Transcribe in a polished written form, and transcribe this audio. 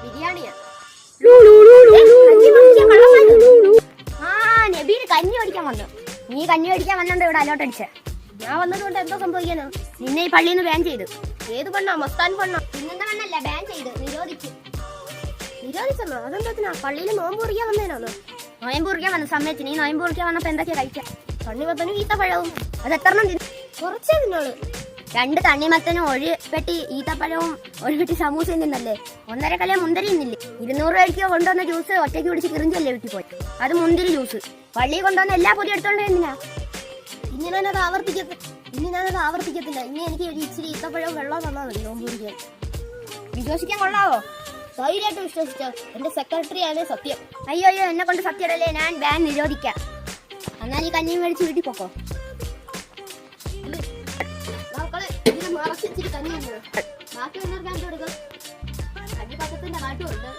ബിരിയാണിയാ. നബീന് കഞ്ഞി അടിക്കാൻ വന്നു. നീ കഞ്ഞി അടിക്കാൻ വന്നോണ്ട് ഇവിടെ അലോട്ട് അടിച്ചേ. ഞാൻ വന്നതുകൊണ്ട് എന്തോ സംഭവിക്കാനോ? നിന്നെ ഈ പള്ളിയിൽ നിന്ന് ബാൻ ചെയ്തു. ഏത് പെണ്ണോ? മസ്താൻ പെണ്ണോ? ഇന്നത്തെ മണ്ണല്ല, ബാൻ ചെയ്ത്, നിരോധിച്ചു. നിരോധിച്ചെന്നോ? അതെന്താ? പള്ളിയിൽ നോമ്പ് കുറിക്കാൻ വന്നേനോ? നോയമ്പ് കുറിക്കാൻ വന്ന സമയത്ത് നീ നോയമ്പ് കുറിക്കാൻ വന്നപ്പോ എന്തൊക്കെയാ കഴിക്കാം? തണ്ണിമത്തനും ഈത്തപ്പഴവും. അത് എത്രണ്ണം തിന്നു? കുറച്ചേ തിന്നോളൂ. 2 തണ്ണിമത്തനും 1 പെട്ടി ഈത്തപ്പഴവും 1 പെട്ടി സമൂസയും തിന്നല്ലേ? 1.5 കിലോ മുന്തിരി ഇന്നില്ലേ? 200 രൂപയ്ക്ക് കൊണ്ടുവന്ന ജ്യൂസ് ഒറ്റയ്ക്ക് കുടിച്ച് കിറിഞ്ചല്ലേ വീട്ടിൽ പോയി. അത് മുന്തിരി ജ്യൂസ്. പള്ളിയിൽ കൊണ്ടുവന്ന എല്ലാ പൊടി എടുത്തോണ്ട് എന്തിനാ? ഇനി ഞാനത് ആവർത്തിക്കത്തില്ല. ഇനി എനിക്ക് ഒരു ഇച്ചിരി ഈത്തപ്പഴവും വെള്ളം തന്നാൽ മതി നോമ്പ് കുറിക്കാൻ. വിശ്വസിക്കാൻ കൊള്ളാവോ? ധൈര്യമായിട്ട് വിശ്വസിച്ചോ. എന്റെ സെക്രട്ടറിയാണ് സത്യം. അയ്യോ എന്നെ കൊണ്ട് സത്യടല്ലേ, ഞാൻ ബാൻ നിരോധിക്കാം. എന്നാൽ ഈ കഞ്ഞിയും മേടിച്ച് വീട്ടിൽ പോക്കോ. മറച്ചിരി കഞ്ഞി ബാക്കി വന്നവർക്ക് കൊടുക്കും. കഞ്ഞി പക്കത്തിന്റെ കാട്ടുമുണ്ട്.